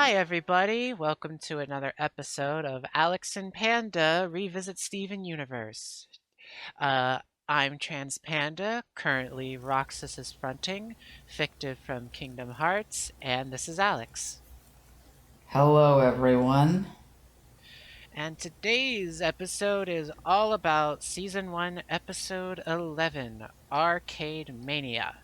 Hi, everybody. Welcome to another episode of Alex and Panda Revisit Steven Universe. Uh, I'm Trans Panda. Currently, Roxas is fronting, fictive from Kingdom Hearts, and this is Alex. Hello, everyone. And today's episode is all about Season 1, Episode 11 Arcade Mania.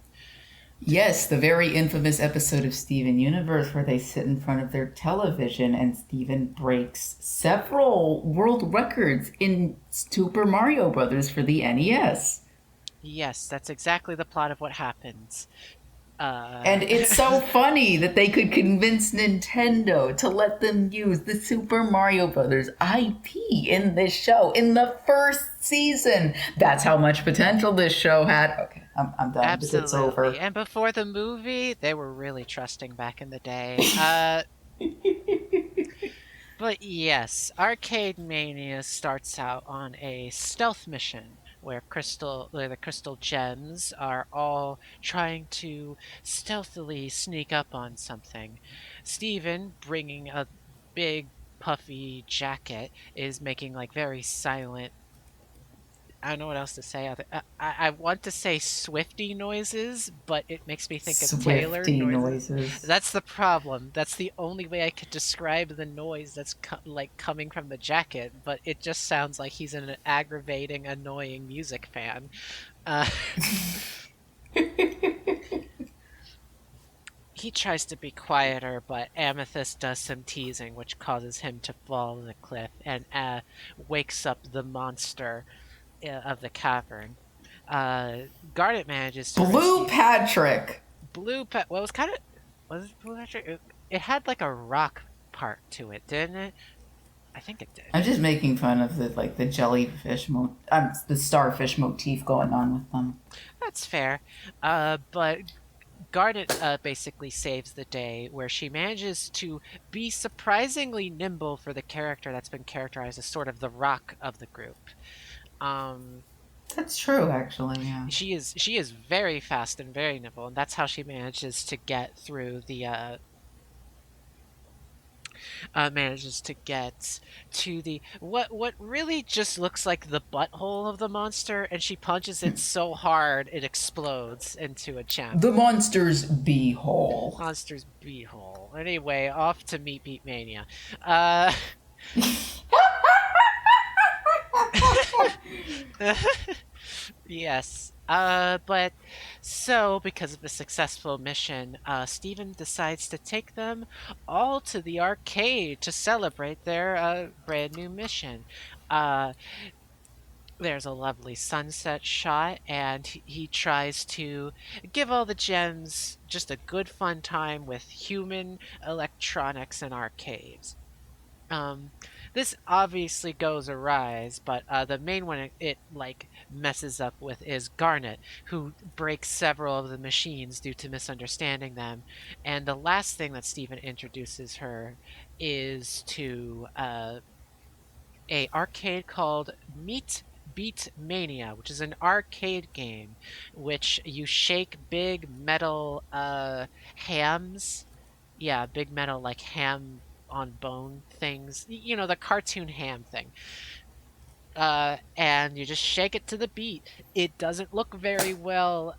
Yes, the very infamous episode of Steven Universe where they sit in front of their television and Steven breaks several world records in Super Mario Brothers for the NES. Yes, that's exactly the plot of what happens. And it's so funny that they could convince Nintendo to let them use the Super Mario Brothers IP in this show in the first season. That's how much potential this show had. Okay, I'm done. The bit's Absolutely. over. And before the movie, they were really trusting back in the day. But yes, Arcade Mania starts out on a stealth mission where the crystal gems are all trying to stealthily sneak up on something. Steven, bringing a big puffy jacket, is making like very silent. I don't know what else to say. I want to say Swifty noises, but it makes me think of Taylor Swifty noises. noises. That's the problem. That's the only way I could describe the noise that's like coming from the jacket, but it just sounds like he's an aggravating, annoying music fan. Uh, he tries to be quieter, but Amethyst does some teasing, which causes him to fall the cliff and wakes up the monster of the cavern. Garnet manages to Blue rescue Patrick. Well, it was kind of was it Blue Patrick? It had like a rock part to it, didn't it? I think it did. I'm just making fun of the jellyfish the starfish motif going on with them. That's fair. But Garnet basically saves the day, where she manages to be surprisingly nimble for the character that's been characterized as sort of the rock of the group. Um, That's true, actually. Yeah. she is very fast and very nimble, and that's how she manages to get to the what really just looks like the butthole of the monster, and she punches it so hard it explodes into a gem. The monster's beehole. Monster's beehole. Anyway, off to meet Beat Mania. Uh, yes. But so because of the successful mission, Steven decides to take them all to the arcade to celebrate their brand new mission. Uh, there's a lovely sunset shot, and he tries to give all the gems just a good fun time with human electronics and arcades. Um, this obviously goes awry, but the main one it like messes up with is Garnet, who breaks several of the machines due to misunderstanding them. And the last thing that Steven introduces her is to a arcade called Meet Beat Mania, which is an arcade game which you shake big metal hams. Yeah, big metal like ham on bone things. You know, the cartoon ham thing. And you just shake it to the beat. It doesn't look very well.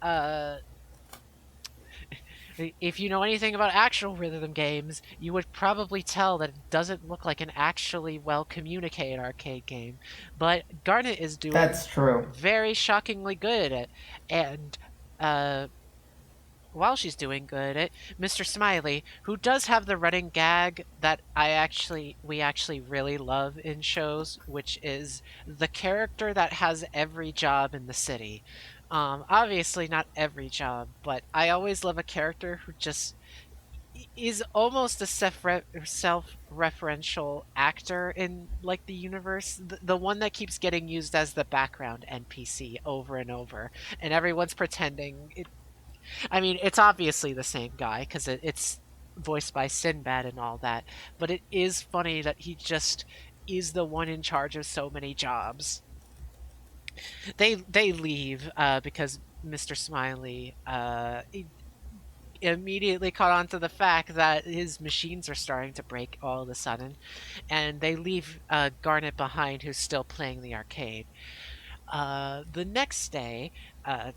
If you know anything about actual rhythm games, you would probably tell that it doesn't look like an actually well communicated arcade game. But Garnet is doing That's true. very shockingly good at it. And uh, while she's doing good at it, Mr. Smiley, who does have the running gag that we actually really love in shows, which is the character that has every job in the city. Obviously not every job, but I always love a character who just is almost a self-referential actor in like the universe, the one that keeps getting used as the background NPC over and over, and everyone's pretending it. I mean, it's obviously the same guy because it's voiced by Sinbad and all that, but it is funny that he just is the one in charge of so many jobs. They leave because Mr. Smiley immediately caught on to the fact that his machines are starting to break all of a sudden, and they leave Garnet behind, who's still playing the arcade. The next day, uh,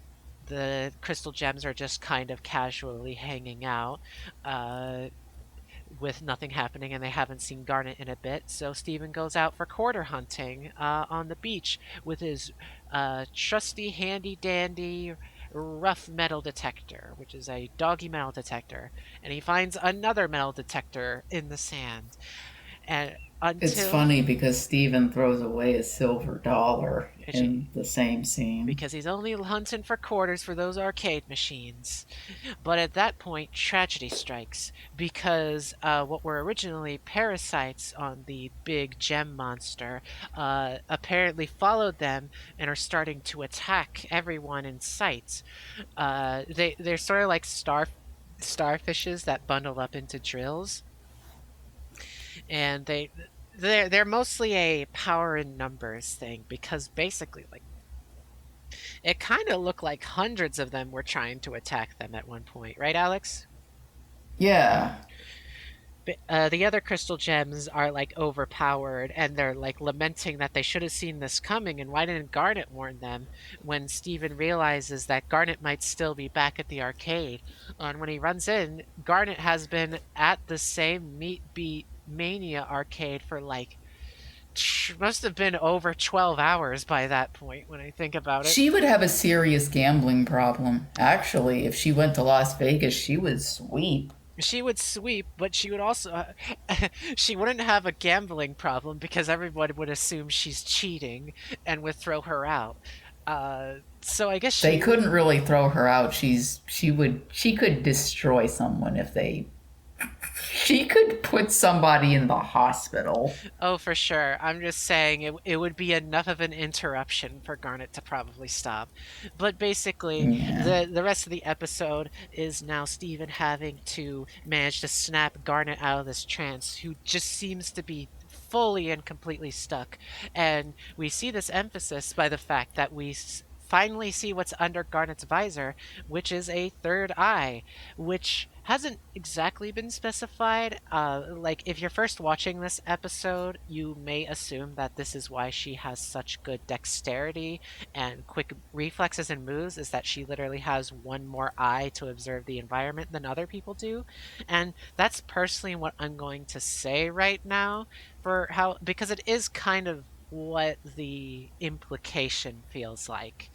the crystal gems are just kind of casually hanging out. Uh, with nothing happening, and they haven't seen Garnet in a bit. So Steven goes out for quarter hunting on the beach with his trusty, handy dandy rough metal detector, which is a doggy metal detector. And he finds another metal detector in the sand. And It's until funny because Steven throws away a silver dollar in the same scene. because he's only hunting for quarters for those arcade machines. But at that point, tragedy strikes because what were originally parasites on the big gem monster apparently followed them and are starting to attack everyone in sight. They're sort of like starfishes that bundle up into drills, and they're mostly a power in numbers thing because basically like it kind of looked like hundreds of them were trying to attack them at one point, right, Alex? Yeah. The other crystal gems are like overpowered and they're like lamenting that they should have seen this coming and why didn't Garnet warn them when Steven realizes that Garnet might still be back at the arcade. And when he runs in, Garnet has been at the same Meat Beat Mania arcade for like must have been over 12 hours by that point when I think about it. She would have a serious gambling problem. Actually, if she went to Las Vegas, she would sweep. She would sweep, but she would also she wouldn't have a gambling problem because everybody would assume she's cheating and would throw her out. So I guess They she couldn't really throw her out. She could destroy someone if they she could put somebody in the hospital. Oh, for sure. I'm just saying it would be enough of an interruption for Garnet to probably stop. But basically, Yeah. the rest of the episode is now Steven having to manage to snap Garnet out of this trance, who just seems to be fully and completely stuck. And we see this emphasis by the fact that we finally see what's under Garnet's visor, which is a third eye, which hasn't exactly been specified. Like, if you're first watching this episode, you may assume that this is why she has such good dexterity and quick reflexes and moves, is that she literally has one more eye to observe the environment than other people do. And that's personally what I'm going to say right now for how, because it is kind of what the implication feels like.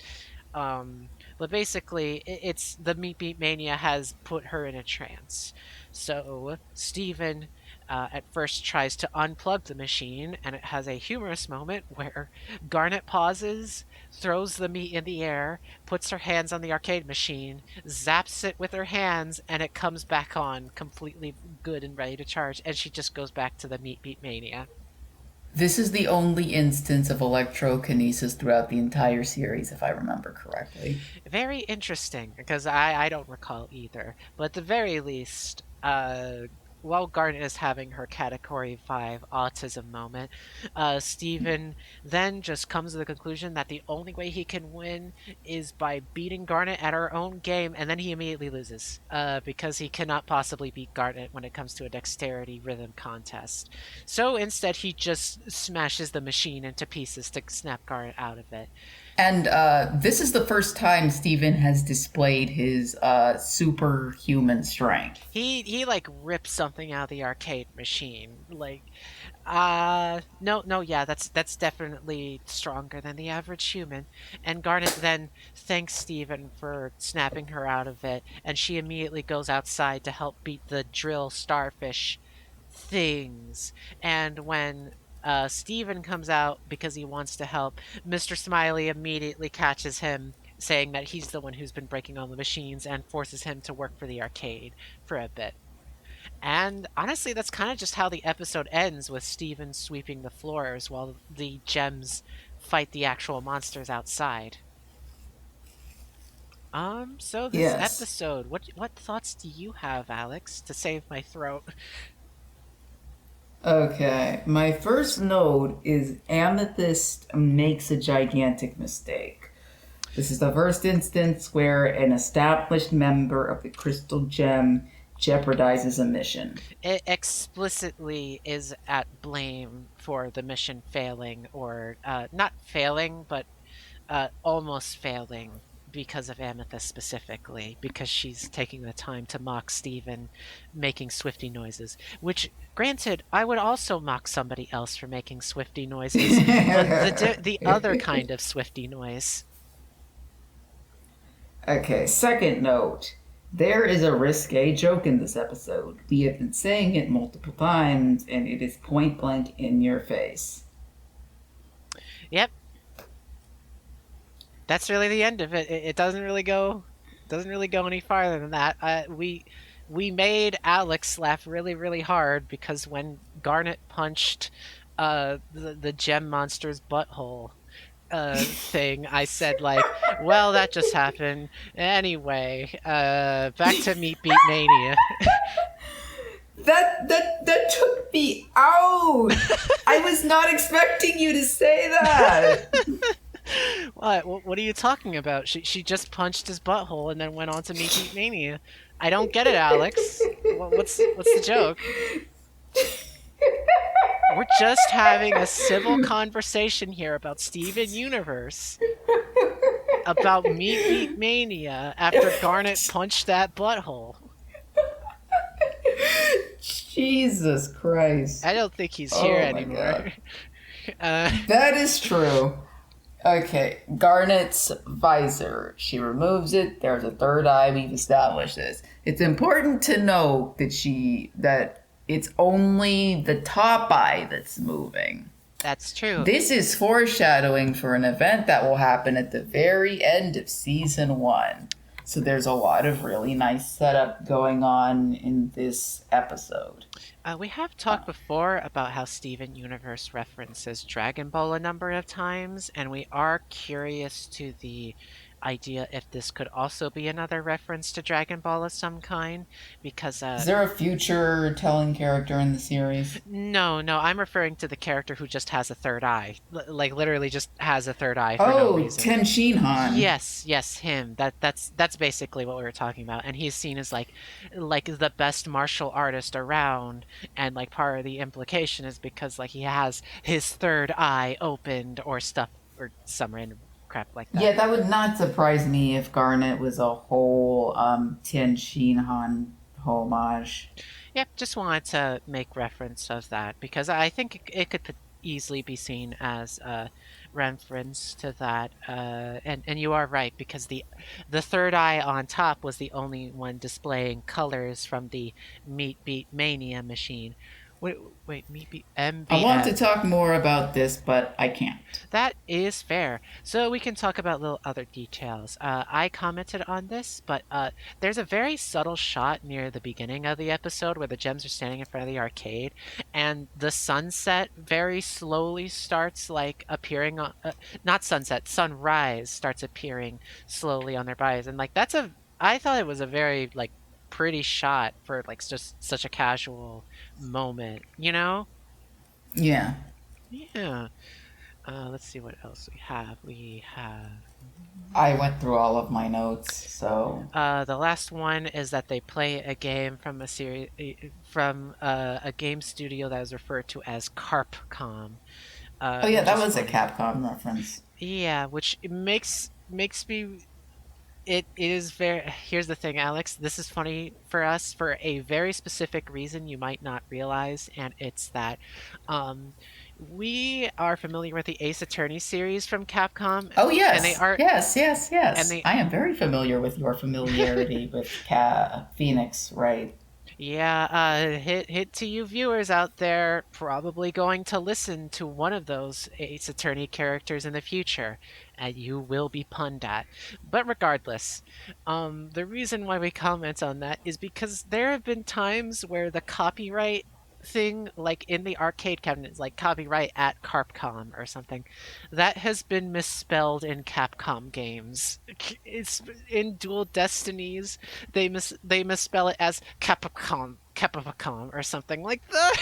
But basically, it's the Meat Beat Mania has put her in a trance. So Steven at first tries to unplug the machine, and it has a humorous moment where Garnet pauses, throws the meat in the air, puts her hands on the arcade machine, zaps it with her hands, and it comes back on completely good and ready to charge, and she just goes back to the Meat Beat Mania. This is the only instance of electrokinesis throughout the entire series, if I remember correctly. Very interesting, because I don't recall either. But at the very least, while Garnet is having her Category 5 autism moment, Steven then just comes to the conclusion that the only way he can win is by beating Garnet at her own game, and then he immediately loses, because he cannot possibly beat Garnet when it comes to a dexterity rhythm contest. So instead, he just smashes the machine into pieces to snap Garnet out of it. And this is the first time Steven has displayed his superhuman strength. He like rips something out of the arcade machine. Like no, yeah, that's definitely stronger than the average human. And Garnet then thanks Steven for snapping her out of it, and she immediately goes outside to help beat the drill starfish things. And when Steven comes out because he wants to help, Mr. Smiley immediately catches him, saying that he's the one who's been breaking all the machines and forces him to work for the arcade for a bit. And honestly, that's kind of just how the episode ends, with Steven sweeping the floors while the gems fight the actual monsters outside. So this Yes. episode, what thoughts do you have, Alex, to save my throat? Okay. My first note is Amethyst makes a gigantic mistake. This is the first instance where an established member of the Crystal Gem jeopardizes a mission. It explicitly is at blame for the mission failing, or not failing, but almost failing because of Amethyst specifically, because she's taking the time to mock Steven making Swifty noises, which, granted, I would also mock somebody else for making Swifty noises, but the other kind of Swifty noise. Okay, second note. There is a risque joke in this episode. We have been saying it multiple times, and it is point blank in your face. Yep, that's really the end of it. It doesn't really go any farther than that. We made Alex laugh really really hard because when Garnet punched the gem monster's butthole thing, I said like, well, that just happened. Anyway, back to Meat Beat Mania. That took me out. I was not expecting you to say that. What are you talking about? She just punched his butthole and then went on to Meat Beat Mania. I don't get it, Alex. What's the joke? We're just having a civil conversation here about Steven Universe. About Meat Beat Mania after Garnet punched that butthole. Jesus Christ. I don't think he's here Oh my anymore. God. That is true. Okay, Garnet's visor. She removes it. There's a third eye. We've established this. It's important to note that it's only the top eye that's moving. That's true. This is foreshadowing for an event that will happen at the very end of season 1. So there's a lot of really nice setup going on in this episode. We have talked before about how Steven Universe references Dragon Ball a number of times, and we are curious to the idea if this could also be another reference to Dragon Ball of some kind, because Is there a future telling character in the series? no, I'm referring to the character who just has a third eye, like literally just has a third eye for no reason. Ten Shinhan. Yes, him. That's basically what we were talking about, and he's seen as like the best martial artist around, and like part of the implication is because like he has his third eye opened or stuff or some random crap like that. Yeah, that would not surprise me if Garnet was a whole Tien Shinhan homage. Yep, just wanted to make reference of that because I think it could easily be seen as a reference to that. And you are right because the third eye on top was the only one displaying colors from the Meat Beat Mania machine. Wait, Meat Beat MBM. I want to talk more about this, but I can't. That is fair. So we can talk about little other details. I commented on this, but there's a very subtle shot near the beginning of the episode where the gems are standing in front of the arcade, and the sunset very slowly starts like appearing on, not sunset, sunrise starts appearing slowly on their bodies, and like I thought it was a very like pretty shot for like just such a casual moment, you know? Yeah. Yeah. Let's see what else we have. We have. I went through all of my notes, so. The last one is that they play a game from a series from a game studio that is referred to as Carpcom. Oh yeah, that was funny. a Capcom reference. Yeah, which makes me. It is very. Here's the thing, Alex. This is funny for us for a very specific reason you might not realize, and it's that. We are familiar with the Ace Attorney series from Capcom. Oh yes, and they are yes. and I am very familiar with your familiarity with Phoenix, right? Yeah, hit to you viewers out there, probably going to listen to one of those Ace Attorney characters in the future, and you will be punned at. But regardless, the reason why we comment on that is because there have been times where the copyright thing, like in the arcade cabinet, like copyright at Capcom or something, that has been misspelled in Capcom games. It's in Dual Destinies. They misspell it as Capcom or something like that.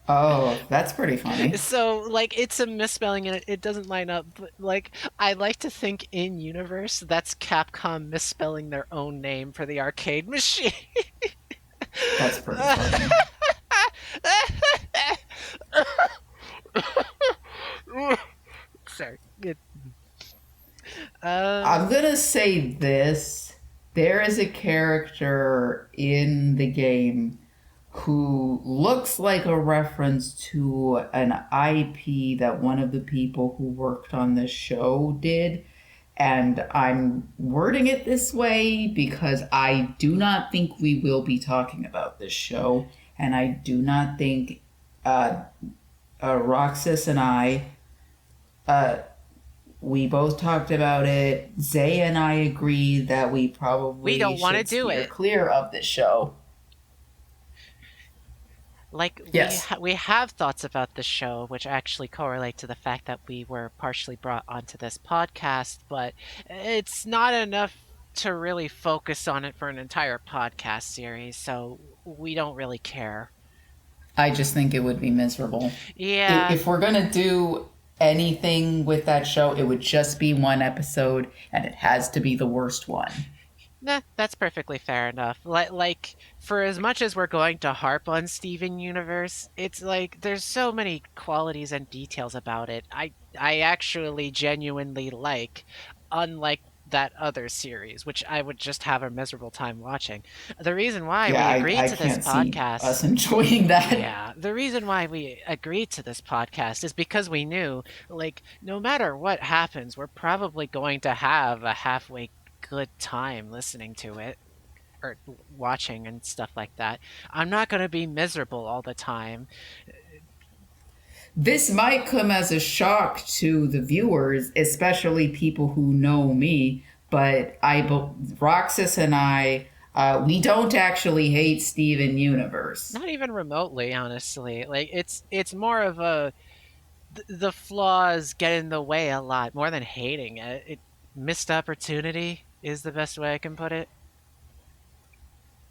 Oh, that's pretty funny. So, like, it's a misspelling and it doesn't line up, but, like, I like to think in universe that's Capcom misspelling their own name for the arcade machine. That's pretty funny. Sorry. I'm Um, gonna say this. There is a character in the game who looks like a reference to an IP that one of the people who worked on this show did. And I'm wording it this way because I do not think we will be talking about this show. And I do not think uh, Roxas and I, uh, we both talked about it. Zay and I agree that we we probably don't want to should do steer it. clear of this show. Like Yes, we have thoughts about the show, which actually correlate to the fact that we were partially brought onto this podcast, but it's not enough to really focus on it for an entire podcast series, so we don't really care. I just think it would be miserable. Yeah, If we're going to do anything with that show, it would just be one episode, and it has to be the worst one. nah, that's perfectly fair enough. Like, for as much as we're going to harp on Steven Universe, it's like there's so many qualities and details about it. I actually genuinely like, unlike that other series, which I would just have a miserable time watching. The reason why Yeah, we agreed I to this can't see us podcast enjoying that. yeah, the reason why we agreed to this podcast is because we knew, like, no matter what happens, we're probably going to have a halfway good time listening to it or watching and stuff like that. I'm not going to be miserable all the time. This might come as a shock to the viewers, especially people who know me, but Roxas and I, we don't actually hate Steven Universe. Not even remotely, honestly. Like it's more of a the flaws get in the way a lot more than hating it. Missed opportunity is the best way I can put it.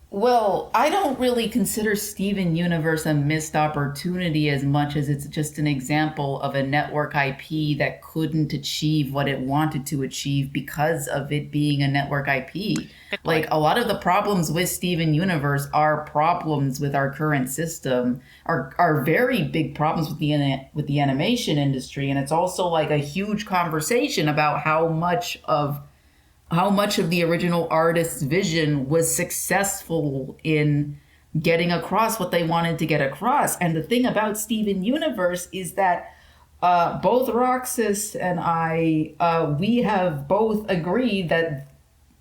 Well, I don't really consider Steven Universe a missed opportunity as much as it's just an example of a network IP that couldn't achieve what it wanted to achieve because of it being a network IP. Good Like point. a lot of the problems with Steven Universe are problems with our current system, are very big problems with the animation industry, and it's also like a huge conversation about how much of the original artist's vision was successful in getting across what they wanted to get across. And the thing about Steven Universe is that both Roxas and I, we have both agreed that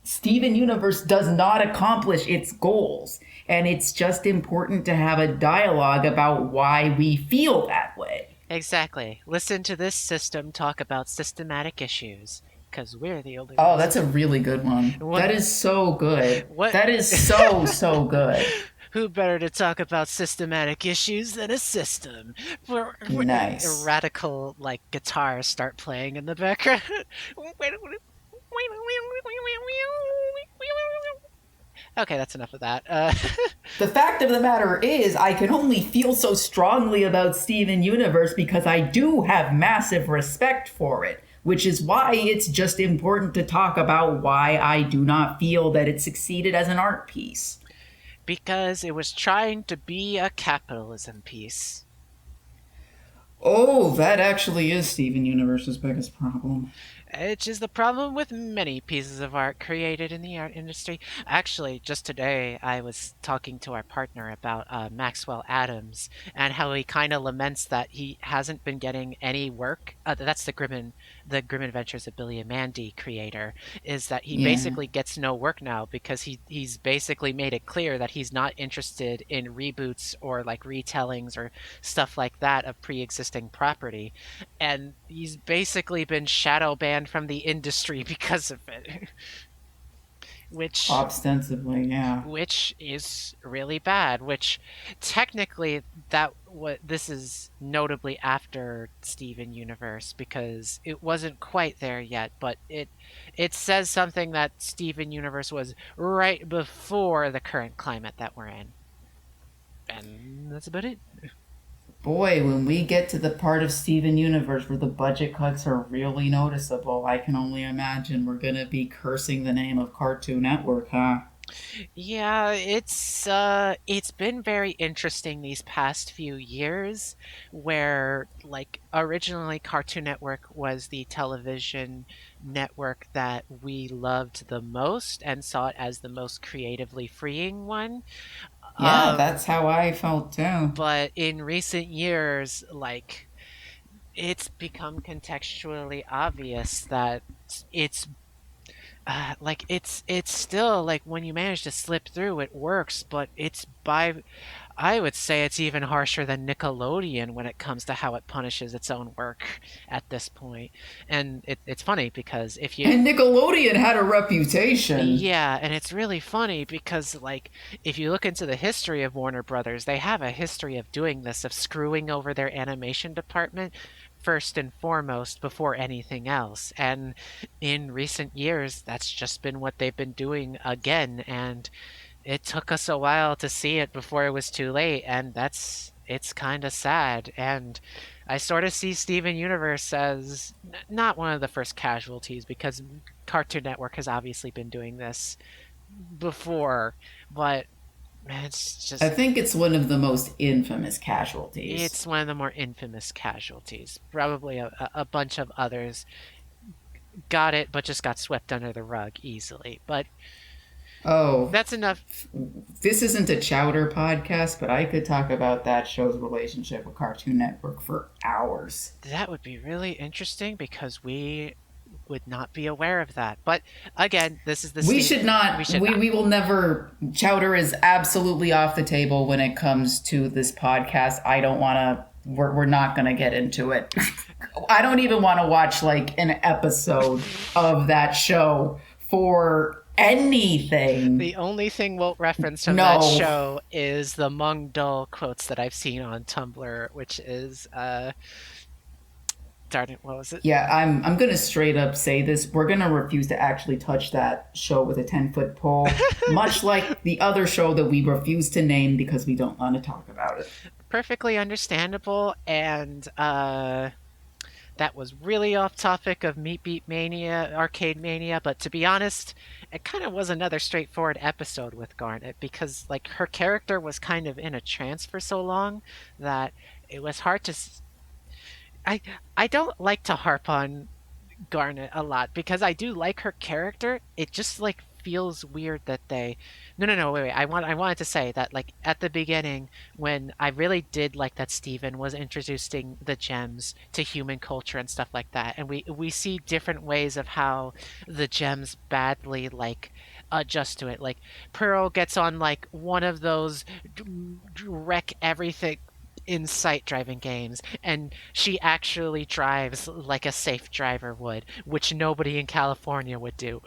Steven Universe does not accomplish its goals. And it's just important to have a dialogue about why we feel that way. Exactly. Listen to this system talk about systematic issues, because we're the only Oh, ones that's a really good one. What? That is so good. What? That is so, so good. Who better to talk about systematic issues than a system? Where Nice. radical like guitars start playing in the background. Okay, that's enough of that. The fact of the matter is, I can only feel so strongly about Steven Universe because I do have massive respect for it, which is why it's just important to talk about why I do not feel that it succeeded as an art piece. because it was trying to be a capitalism piece. Oh, that actually is Steven Universe's biggest problem. Which is the problem with many pieces of art created in the art industry. Actually, just today I was talking to our partner about Maxwell Adams and how he kind of laments that he hasn't been getting any work. That's the Grim Adventures of Billy and Mandy creator. Is that he Yeah. basically gets no work now because he's basically made it clear that he's not interested in reboots or like retellings or stuff like that of pre-existing property, and he's basically been shadow banned from the industry because of it, which Ostensibly, yeah. which is really bad. Which technically that what this is notably after Steven Universe because it wasn't quite there yet, but it says something that Steven Universe was right before the current climate that we're in, and that's about it. Boy, when we get to the part of Steven Universe where the budget cuts are really noticeable, I can only imagine we're gonna be cursing the name of Cartoon Network, huh? Yeah, it's been very interesting these past few years where like originally Cartoon Network was the television network that we loved the most and saw it as the most creatively freeing one. Yeah, Um, that's how I felt too. but in recent years, like it's become contextually obvious that it's it's still like when you manage to slip through it works, but it's by I would say it's even harsher than Nickelodeon when it comes to how it punishes its own work at this point. And it's funny because if you And Nickelodeon had a reputation. yeah, and it's really funny because like if you look into the history of Warner Brothers, they have a history of doing this, of screwing over their animation department first and foremost before anything else. And in recent years, that's just been what they've been doing again, and it took us a while to see it before it was too late, and it's kind of sad. And I sort of see Steven Universe as not one of the first casualties because Cartoon Network has obviously been doing this before, but man, I think it's one of the most infamous casualties. it's one of the more infamous casualties. Probably a bunch of others got it, but just got swept under the rug easily. But Oh, that's enough. this isn't a Chowder podcast, but I could talk about that show's relationship with Cartoon Network for hours. That would be really interesting because we would not be aware of that. But again, this is the We Steve. should We not, should not. we will never, Chowder is absolutely off the table when it comes to this podcast. I don't want to, we're not going to get into it. I don't even want to watch like an episode of that show for anything. The only thing we'll reference from that No. show is the Mung Dull quotes that I've seen on Tumblr, which is darn it, what was it? Yeah, I'm gonna straight up say this. We're gonna refuse to actually touch that show with a 10-foot pole, much like the other show that we refuse to name because we don't want to talk about it. Perfectly understandable, and that was really off topic of Meat Beat Mania, Arcade Mania, but to be honest, it kind of was another straightforward episode with Garnet because like her character was kind of in a trance for so long that it was hard to I I don't like to harp on Garnet a lot because I do like her character. It just like feels weird that they no, wait, I wanted to say that like at the beginning when I really did like that Steven was introducing the gems to human culture and stuff like that, and we see different ways of how the gems badly like adjust to it. Like Pearl gets on like one of those wreck everything in sight driving games, and she actually drives like a safe driver would, which nobody in California would do.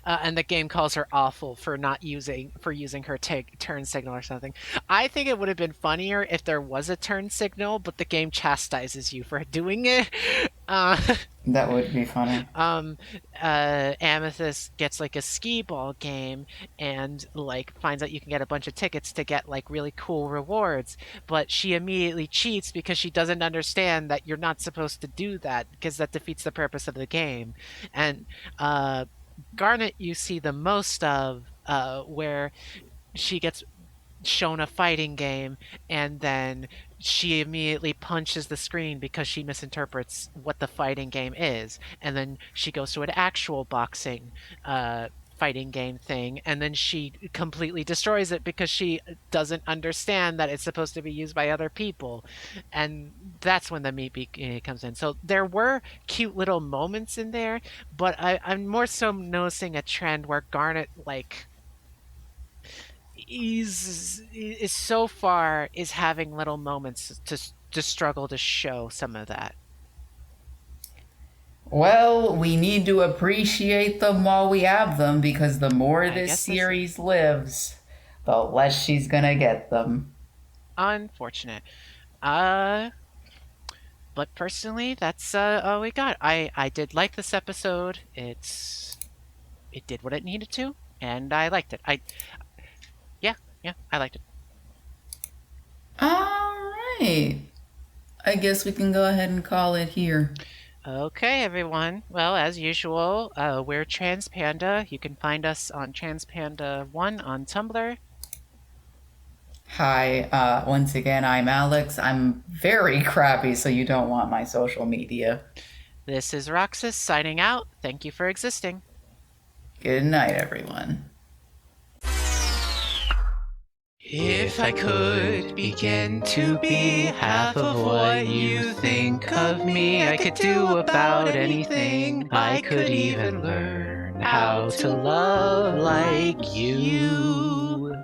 Uh, and the game calls her awful for not using her turn signal or something. I think it would have been funnier if there was a turn signal, but the game chastises you for doing it. Uh, That would be funny. um, Amethyst gets like a skee ball game and like finds out you can get a bunch of tickets to get like really cool rewards, but she immediately cheats because she doesn't understand that you're not supposed to do that because that defeats the purpose of the game. And Garnet you see the most of where she gets shown a fighting game and then she immediately punches the screen because she misinterprets what the fighting game is, and then she goes to an actual boxing fighting game thing and then she completely destroys it because she doesn't understand that it's supposed to be used by other people, and that's when the meat beat comes in. So there were cute little moments in there, but I'm more so noticing a trend where Garnet like is so far is having little moments to struggle to show some of that. Well, we need to appreciate them while we have them because the more I this guess this is series lives, the less she's gonna get them. unfortunate. Uh, but personally, that's all we got. I did like this episode. It did what it needed to, and I liked it. I yeah, I liked it. All right. I guess we can go ahead and call it here. Okay, everyone. Well, as usual, we're TransPanda. You can find us on TransPanda1 on Tumblr. Hi, once again, I'm Alex. I'm very crappy, so you don't want my social media. This is Roxas signing out. Thank you for existing. Good night, everyone. If I could begin to be half of what you think of me, I could do about anything. I could even learn how to love like you.